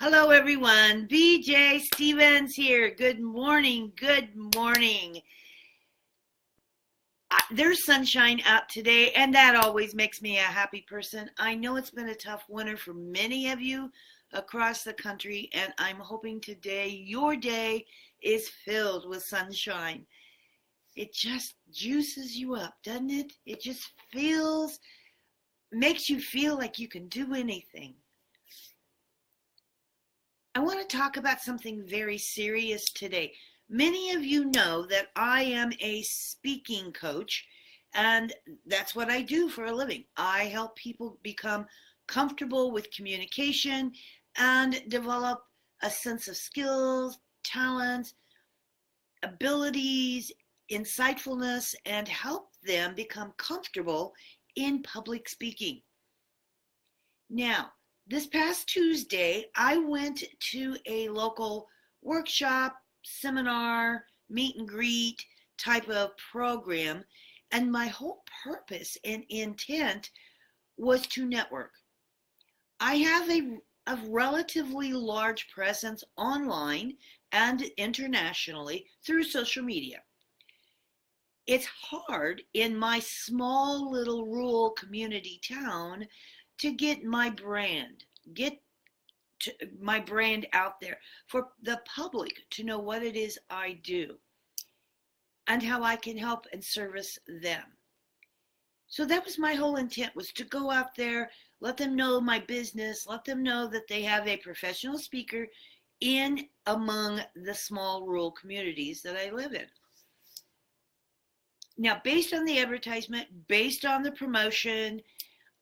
Hello, everyone. BJ Stevens here. Good morning. Good morning. There's sunshine out today, and that always makes me a happy person. I know it's been a tough winter for many of you across the country, and I'm hoping today your day is filled with sunshine. It just juices you up, doesn't it? It just makes you feel like you can do anything. I want to talk about something very serious today. Many of you know that I am a speaking coach, and that's what I do for a living. I help people become comfortable with communication and develop a sense of skills, talents, abilities, insightfulness, and help them become comfortable in public speaking. Now, this past Tuesday, I went to a local workshop, seminar, meet and greet type of program, and my whole purpose and intent was to network. I have a relatively large presence online and internationally through social media. It's hard in my small little rural community town to get my brand out there for the public to know what it is I do and how I can help and service them. So that was my whole intent, was to go out there, let them know my business, let them know that they have a professional speaker in among the small rural communities that I live in. Now, based on the advertisement, based on the promotion,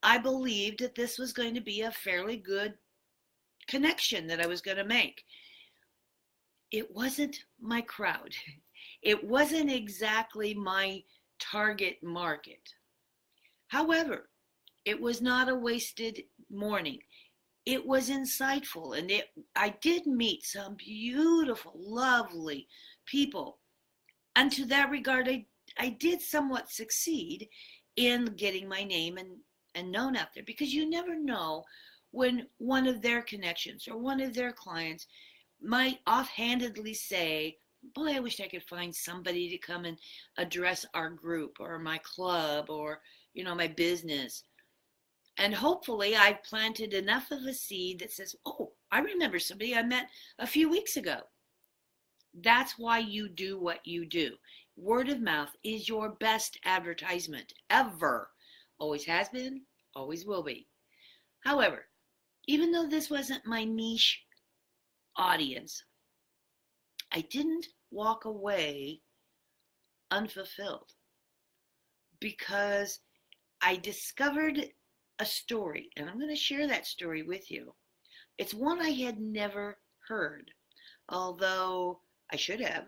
I believed that this was going to be a fairly good connection that I was going to make. It wasn't my crowd. It wasn't exactly my target market. However, it was not a wasted morning. It was insightful, and I did meet some beautiful, lovely people. And to that regard, I did somewhat succeed in getting my name and known out there, because you never know when one of their connections or one of their clients might offhandedly say, boy, I wish I could find somebody to come and address our group or my club or, my business. And hopefully I've planted enough of a seed that says, oh, I remember somebody I met a few weeks ago. That's why you do what you do. Word of mouth is your best advertisement ever. Always has been, always will be. However, even though this wasn't my niche audience, I didn't walk away unfulfilled, because I discovered a story, and I'm going to share that story with you. It's one I had never heard, although I should have.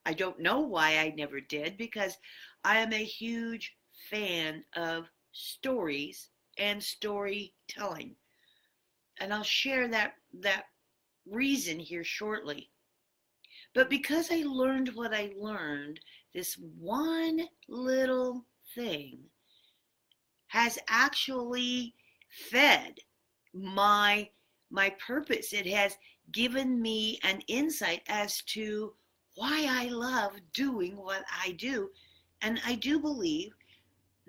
I don't know why I never did, because I am a huge fan of stories and storytelling. And I'll share that reason here shortly. But because I learned what I learned, this one little thing has actually fed my purpose. It has given me an insight as to why I love doing what I do. And I do believe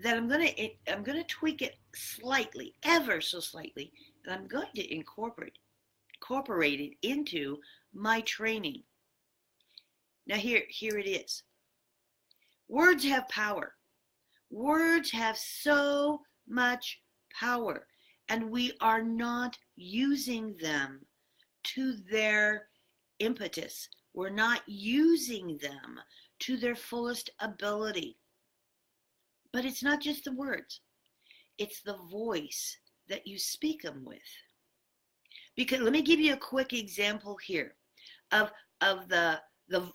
that I'm going to tweak it slightly, ever so slightly, and I'm going to incorporate it into my training. Now here it is. Words have power. Words have so much power, and we are not using them to their impetus. We're not using them to their fullest ability. But it's not just the words. It's the voice that you speak them with. Because let me give you a quick example here of the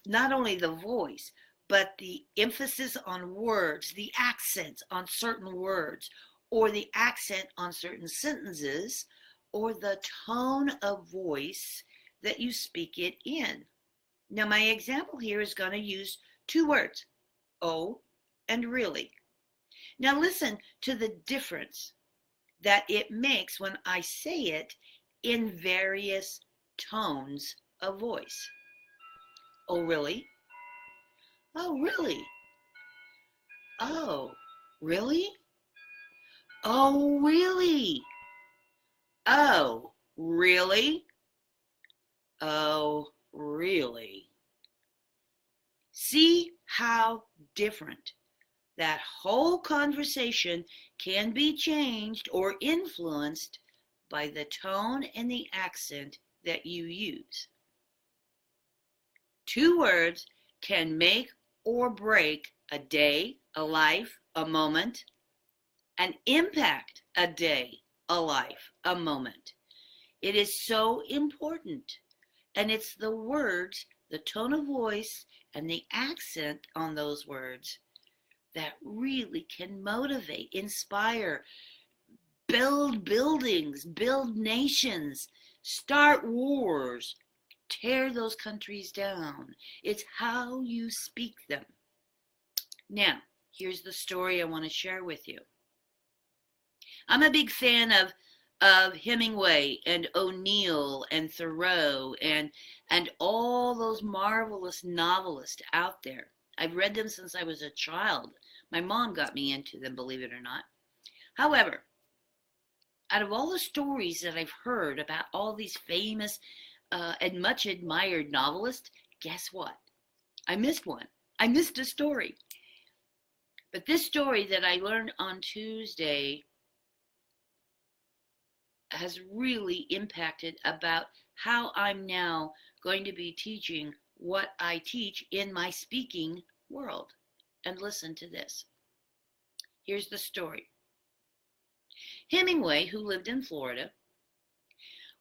not only the voice, but the emphasis on words, the accent on certain words, or the accent on certain sentences, or the tone of voice that you speak it in. Now, my example here is going to use two words, oh and really. Now, listen to the difference that it makes when I say it in various tones of voice. Oh, really? Oh, really? Oh, really? Oh, really? Oh, really? Oh, really? See how different that whole conversation can be changed or influenced by the tone and the accent that you use. Two words can make or break a day, a life, a moment, and impact a day, a life, a moment. It is so important. And it's the words, the tone of voice, and the accent on those words that really can motivate, inspire, build buildings, build nations, start wars, tear those countries down. It's how you speak them. Now, here's the story I want to share with you. I'm a big fan of Hemingway and O'Neill and Thoreau and all those marvelous novelists out there. I've read them since I was a child. My mom got me into them, believe it or not. However, out of all the stories that I've heard about all these famous and much admired novelists, guess what? I missed one. I missed a story. But this story that I learned on Tuesday has really impacted about how I'm now going to be teaching what I teach in my speaking world. And listen to this. Here's the story. Hemingway, who lived in Florida,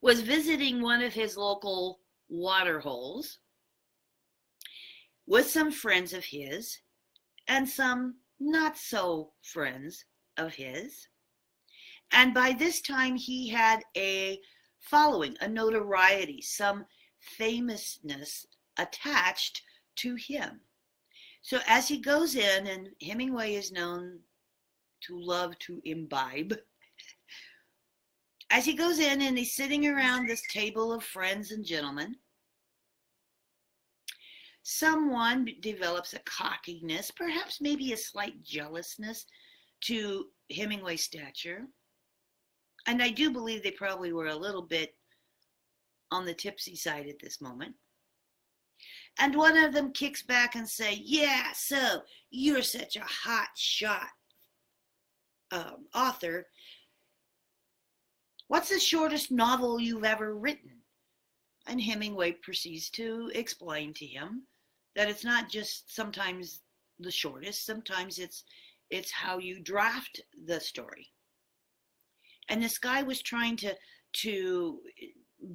was visiting one of his local water holes with some friends of his and some not so friends of his. And by this time, he had a following, a notoriety, some famousness attached to him. So as he goes in, and Hemingway is known to love to imbibe, as he goes in and he's sitting around this table of friends and gentlemen, someone develops a cockiness, perhaps maybe a slight jealousness to Hemingway's stature. And I do believe they probably were a little bit on the tipsy side at this moment. And one of them kicks back and say, yeah, so you're such a hot shot author. What's the shortest novel you've ever written? And Hemingway proceeds to explain to him that it's not just sometimes the shortest, sometimes it's how you draft the story. And this guy was trying to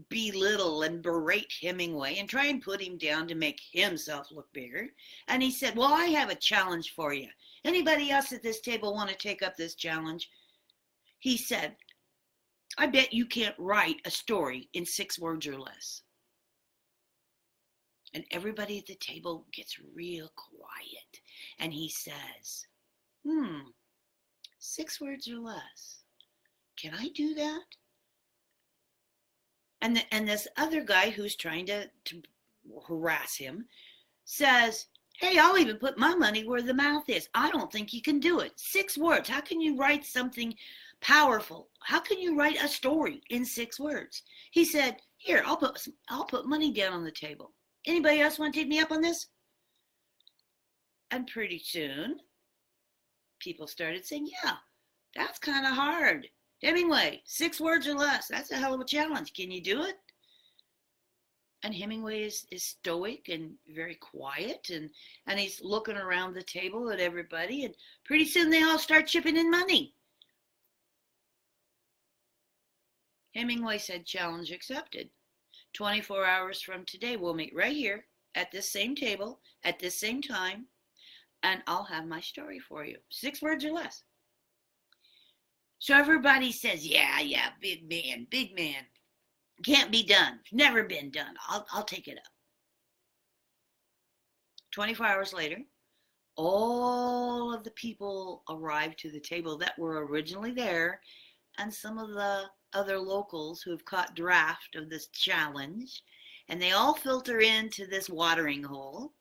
belittle and berate Hemingway and try and put him down to make himself look bigger. And he said, well, I have a challenge for you. Anybody else at this table want to take up this challenge? He said, I bet you can't write a story in 6 words or less. And everybody at the table gets real quiet. And he says, 6 words or less. Can I do that? And this other guy who's trying to harass him says, hey, I'll even put my money where the mouth is. I don't think you can do it. 6 words. How can you write something powerful? How can you write a story in 6 words? He said, here, I'll put money down on the table. Anybody else want to take me up on this? And pretty soon, people started saying, yeah, that's kind of hard. Hemingway, 6 words or less. That's a hell of a challenge. Can you do it? And Hemingway is stoic and very quiet, and he's looking around the table at everybody, and pretty soon they all start chipping in money. Hemingway said, challenge accepted. 24 hours from today, we'll meet right here at this same table, at this same time, and I'll have my story for you. 6 words or less. So everybody says, yeah, big man. Can't be done. Never been done. I'll take it up. 24 hours later, all of the people arrived to the table that were originally there, and some of the other locals who have caught draft of this challenge, and they all filter into this watering hole.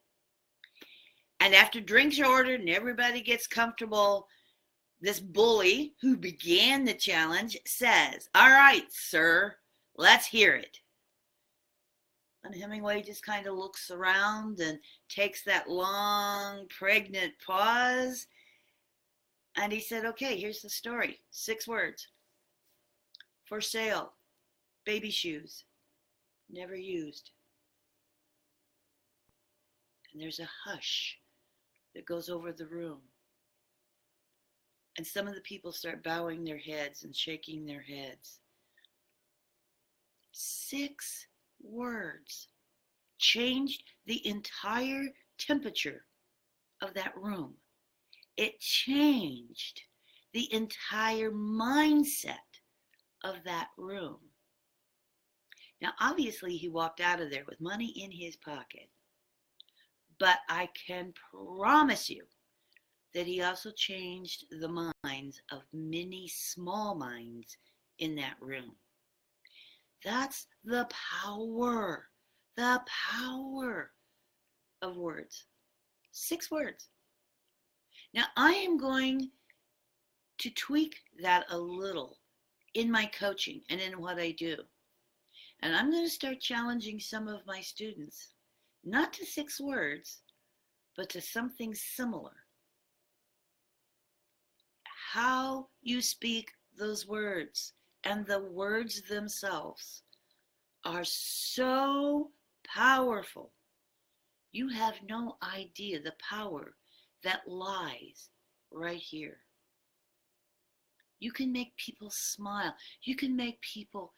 And after drinks are ordered and everybody gets comfortable, this bully who began the challenge says, "All right, sir, let's hear it." And Hemingway just kind of looks around and takes that long, pregnant pause. And he said, "Okay, here's the story. 6 words. For sale. Baby shoes. Never used." And there's a hush that goes over the room. And some of the people start bowing their heads and shaking their heads. 6 words changed the entire temperature of that room. It changed the entire mindset of that room. Now, obviously, he walked out of there with money in his pocket. But I can promise you that he also changed the minds of many small minds in that room. That's the power of words. 6 words. Now, I am going to tweak that a little in my coaching and in what I do. And I'm going to start challenging some of my students, not to 6 words, but to something similar. How you speak those words and the words themselves are so powerful. You have no idea the power that lies right here. You can make people smile. You can make people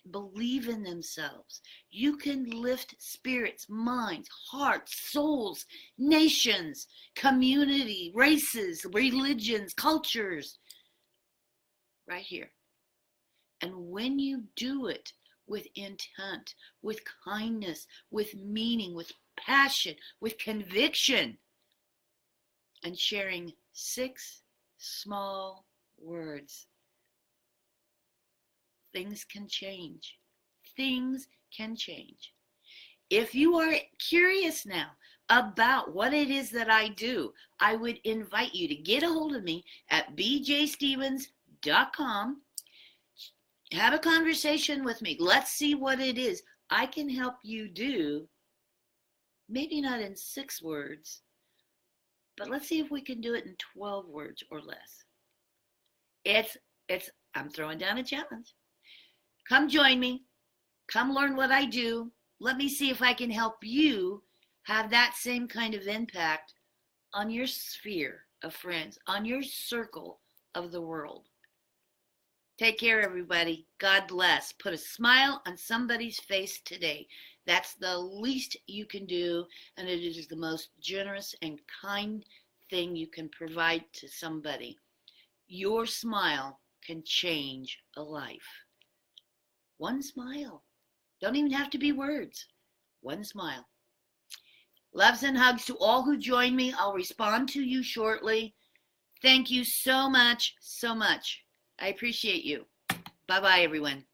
believe in themselves. You can lift spirits, minds, hearts, souls, nations, community, races, religions, cultures, right here. And when you do it with intent, with kindness, with meaning, with passion, with conviction, and sharing 6 small words, things can change. Things can change. If you are curious now about what it is that I do, I would invite you to get a hold of me at bjstevens.com. Have a conversation with me. Let's see what it is I can help you do. Maybe not in 6 words, but let's see if we can do it in 12 words or less. I'm throwing down a challenge. Come join me. Come learn what I do. Let me see if I can help you have that same kind of impact on your sphere of friends, on your circle of the world. Take care, everybody. God bless. Put a smile on somebody's face today. That's the least you can do, and it is the most generous and kind thing you can provide to somebody. Your smile can change a life. One smile. Don't even have to be words. One smile. Loves and hugs to all who join me. I'll respond to you shortly. Thank you so much, so much. I appreciate you. Bye-bye, everyone.